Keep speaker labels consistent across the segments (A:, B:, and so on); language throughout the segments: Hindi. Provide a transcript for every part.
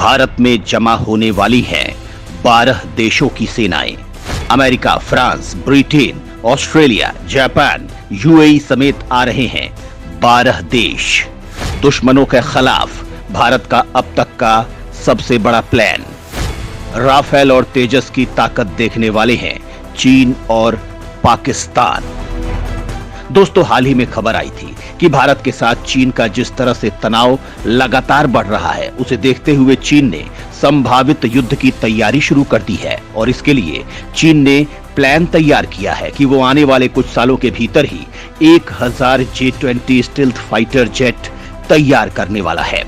A: भारत में जमा होने वाली हैं 12 देशों की सेनाएं। America, France, Britain, Australia, Japan, UAE समेत आ रहे हैं 12 देश। दुश्मनों के खिलाफ भारत का अब तक का सबसे बड़ा प्लान। राफेल और तेजस की ताकत देखने वाले हैं चीन और पाकिस्तान। दोस्तों, हाल ही में खबर आई थी कि भारत के साथ चीन का जिस तरह से तनाव लगातार बढ़ रहा है, उसे देखते हुए चीन ने संभावित युद्ध की तैयारी शुरू कर दी है और इसके लिए चीन ने प्लान तैयार किया है कि वो आने वाले कुछ सालों के भीतर ही 1000 J-20 स्टील्थ फाइटर जेट तैयार करने वाला है।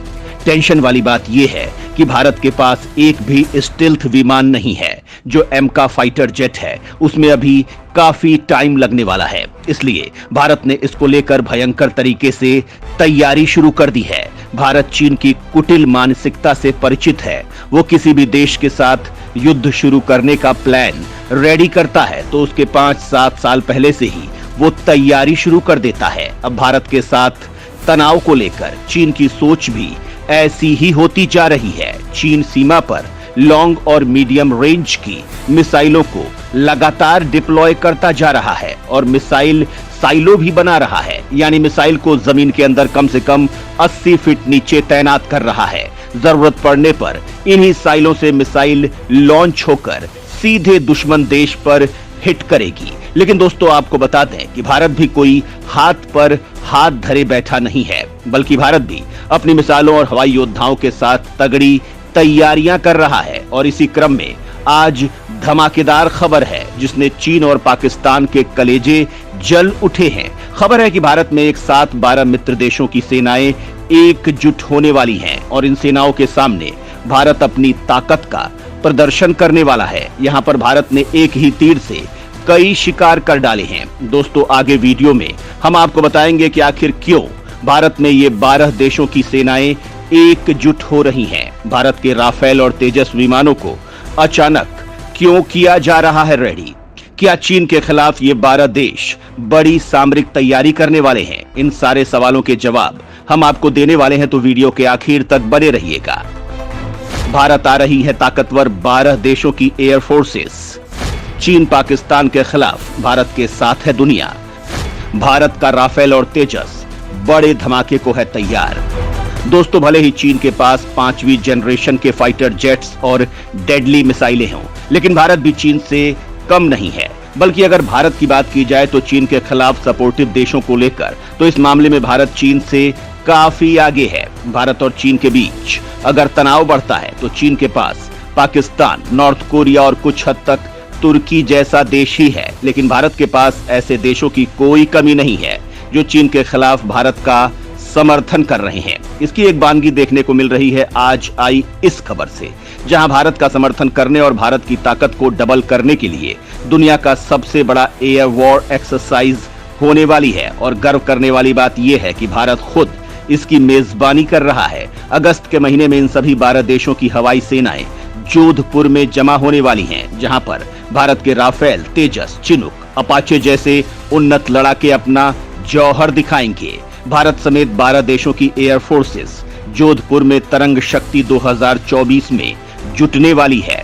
A: टेंशन वाली बात यह है कि भारत के पास एक भी स्टील्थ विमान नहीं है। जो एमका फाइटर जेट है उसमें अभी काफी टाइम लगने वाला है, इसलिए भारत ने इसको लेकर भयंकर तरीके से तैयारी शुरू कर दी है। भारत चीन की कुटिल मानसिकता से परिचित है। वो किसी भी देश के साथ युद्ध शुरू करने का प्लान रेडी करता है तो उसके 5-7 साल पहले से ही वो तैयारी शुरू कर देता है। अब भारत के साथ तनाव को लेकर चीन की सोच भी ऐसी ही होती जा रही है। चीन सीमा पर लॉन्ग और मीडियम रेंज की मिसाइलों को लगातार डिप्लॉय करता जा रहा है और मिसाइल साइलो भी बना रहा है, यानी मिसाइल को जमीन के अंदर कम से कम 80 फीट नीचे तैनात कर रहा है। जरूरत पड़ने पर इन्हीं साइलों से मिसाइल लॉन्च होकर सीधे दुश्मन देश पर हिट करेगी। लेकिन दोस्तों, आपको बता दें कि भारत भी कोई हाथ पर हाथ धरे बैठा नहीं है, बल्कि भारत भी अपनी मिसाइलों और हवाई योद्धाओं के साथ तगड़ी तैयारियां कर रहा है। और इसी क्रम में आज धमाकेदार खबर है जिसने चीन और पाकिस्तान के कलेजे जल उठे हैं। खबर है कि भारत में एक साथ 12 मित्र देशों की सेनाएं एकजुट होने वाली हैं और इन सेनाओं के सामने भारत अपनी ताकत का प्रदर्शन करने वाला है। यहाँ पर भारत ने एक ही तीर से कई शिकार कर डाले हैं। दोस्तों, आगे वीडियो में हम आपको बताएंगे कि आखिर क्यों भारत में ये 12 देशों की सेनाएं एकजुट हो रही हैं। भारत के राफेल और तेजस विमानों को अचानक क्यों किया जा रहा है रेडी? क्या चीन के खिलाफ ये 12 देश बड़ी सामरिक तैयारी करने वाले हैं? इन सारे सवालों के जवाब हम आपको देने वाले हैं, तो वीडियो के आखिर तक बने रहिएगा। भारत आ रही है ताकतवर 12 देशों की एयर फोर्सेस। चीन पाकिस्तान के खिलाफ भारत के साथ है दुनिया। भारत का राफेल और तेजस बड़े धमाके को है तैयार। दोस्तों, भले ही चीन के पास 5वीं जनरेशन के फाइटर जेट्स और डेडली मिसाइलें हों, लेकिन भारत भी चीन से कम नहीं है। बल्कि अगर भारत की बात की जाए तो चीन के खिलाफ सपोर्टिव देशों को लेकर तो इस मामले में भारत चीन से काफी आगे है। भारत और चीन के बीच अगर तनाव बढ़ता है तो चीन के पास पाकिस्तान, नॉर्थ कोरिया और कुछ हद तक तुर्की जैसा देश ही है, लेकिन भारत के पास ऐसे देशों की कोई कमी नहीं है जो चीन के खिलाफ भारत का समर्थन कर रहे हैं। इसकी एक बानगी देखने को मिल रही है आज आई इस खबर से, जहां भारत का समर्थन करने और भारत की ताकत को डबल करने के लिए दुनिया का सबसे बड़ा एयर वॉर एक्सरसाइज होने वाली है। और गर्व करने वाली बात यह है कि भारत खुद इसकी मेजबानी कर रहा है। अगस्त के महीने में इन सभी 12 देशों की हवाई सेनाएं जोधपुर में जमा होने वाली हैं, जहां पर भारत के राफेल, तेजस, चिनूक, अपाचे जैसे उन्नत लड़ाके अपना जौहर दिखाएंगे। भारत समेत 12 देशों की एयर फोर्सेस जोधपुर में तरंग शक्ति 2024 में जुटने वाली है।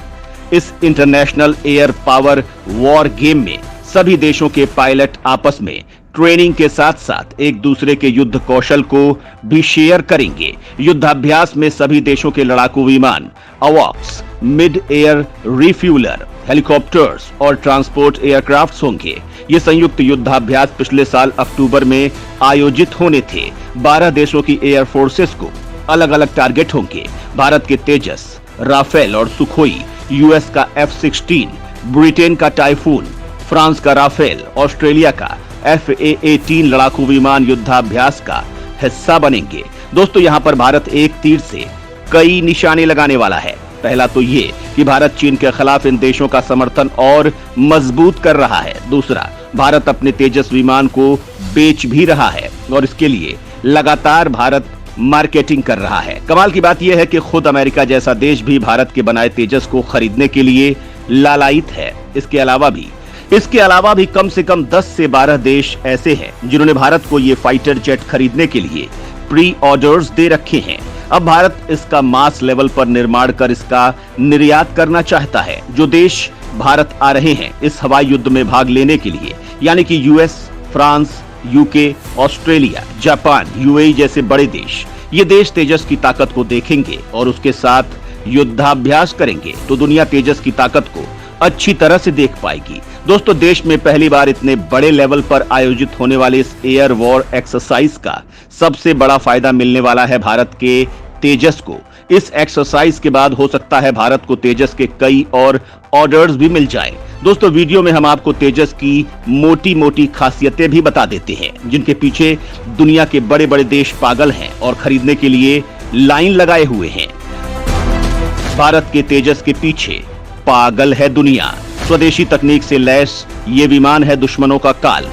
A: इस international air power war game में सभी देशों के पायलट आपस में ट्रेनिंग के साथ साथ एक दूसरे के युद्ध कौशल को भी शेयर करेंगे। युद्धाभ्यास में सभी देशों के लड़ाकू विमान, अवॉक्स, मिड एयर रिफ्यूलर, हेलीकॉप्टर्स और ट्रांसपोर्ट एयरक्राफ्ट्स होंगे। ये संयुक्त युद्धाभ्यास पिछले साल अक्टूबर में आयोजित होने थे। 12 देशों की एयर फोर्सेस को अलग अलग टारगेट होंगे। भारत के तेजस, राफेल और सुखोई, यूएस का F-16, ब्रिटेन का टाइफून, फ्रांस का राफेल, ऑस्ट्रेलिया का FA-18 लड़ाकू विमान युद्धाभ्यास का हिस्सा बनेंगे। दोस्तों, यहाँ पर भारत एक तीर से कई निशाने लगाने वाला है। पहला तो ये कि भारत चीन के खिलाफ इन देशों का समर्थन और मजबूत कर रहा है। दूसरा, भारत अपने तेजस विमान को बेच भी रहा है और इसके लिए लगातार भारत मार्केटिंग कर रहा है। कमाल की बात यह है कि खुद अमेरिका जैसा देश भी भारत के बनाए तेजस को खरीदने के लिए लालायित है। इसके अलावा भी कम से कम 10 से 12 देश ऐसे हैं जिन्होंने भारत को ये फाइटर जेट खरीदने के लिए प्री ऑर्डर्स दे रखे हैं। अब भारत इसका मास लेवल पर निर्माण कर इसका निर्यात करना चाहता है। जो देश भारत आ रहे हैं इस हवाई युद्ध में भाग लेने के लिए, यानी कि US, France, UK, Australia, Japan, UAE जैसे बड़े देश, ये देश तेजस की ताकत को देखेंगे और उसके साथ युद्धाभ्यास करेंगे तो दुनिया तेजस की ताकत को अच्छी तरह से देख पाएगी। दोस्तों, देश में पहली बार इतने बड़े लेवल पर आयोजित होने वाले इस एयर वॉर एक्सरसाइज का सबसे बड़ा फायदा मिलने वाला है भारत के तेजस को। इस एक्सरसाइज के बाद हो सकता है भारत को तेजस के कई और ऑर्डर्स भी मिल जाएं। दोस्तों, वीडियो में हम आपको तेजस की मोटी मोटी खासियतें भी बता देते हैं जिनके पीछे दुनिया के बड़े बड़े देश पागल हैं और खरीदने के लिए लाइन लगाए हुए हैं। भारत के तेजस के पीछे पागल है दुनिया। स्वदेशी तकनीक से लैस ये विमान है दुश्मनों का काल।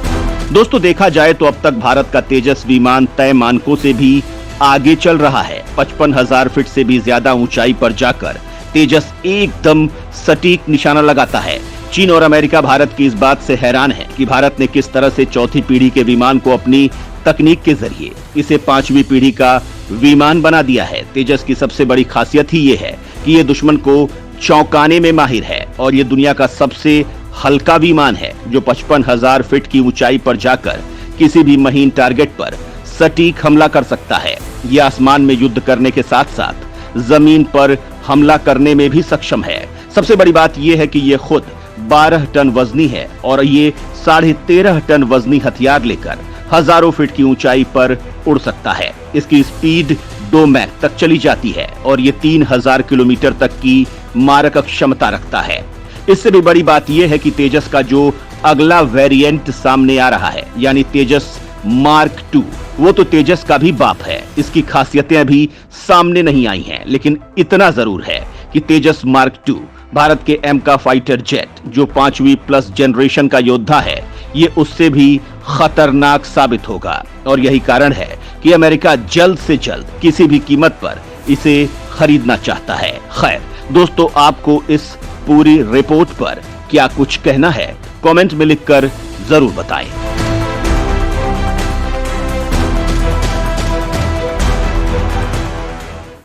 A: दोस्तों, देखा जाए तो अब तक भारत का तेजस विमान तय मानकों से भी आगे चल रहा है। 55,000 फीट से भी ज्यादा ऊंचाई पर जाकर तेजस एकदम सटीक निशाना लगाता है। चीन और अमेरिका भारत की इस बात से हैरान है कि भारत ने किस तरह से चौथी पीढ़ी के विमान को अपनी तकनीक के जरिए इसे 5वीं पीढ़ी का विमान बना दिया है। तेजस की सबसे बड़ी खासियत ही ये है कि ये दुश्मन को चौंकाने में माहिर है और ये दुनिया का सबसे हल्का विमान है जो 55,000 फीट की ऊंचाई पर जाकर किसी भी महीन टारगेट पर सटीक हमला कर सकता है। यह आसमान में युद्ध करने के साथ साथ जमीन पर हमला करने में भी सक्षम है। सबसे बड़ी बात यह है कि यह खुद 12 टन वजनी है और ये 13.5 टन वजनी हथियार लेकर हजारों फीट की ऊंचाई पर उड़ सकता है। इसकी स्पीड 2 मैक तक चली जाती है और ये 3000 किलोमीटर तक की मारक क्षमता रखता है। इससे भी बड़ी बात यह है कि तेजस का जो अगला वेरिएंट सामने आ रहा है, यानी तेजस मार्क 2, वो तो तेजस का भी बाप है। इसकी खासियतें अभी सामने नहीं आई हैं, लेकिन इतना जरूर है कि तेजस मार्क 2 भारत के एमका फाइटर जेट जो 5वीं प्लस जनरेशन का योद्धा है, ये उससे भी खतरनाक साबित होगा और यही कारण है कि अमेरिका जल्द से जल्द किसी भी कीमत पर इसे खरीदना चाहता है। खैर दोस्तों, आपको इस पूरी रिपोर्ट पर क्या कुछ कहना है, कमेंट में लिखकर जरूर बताएं।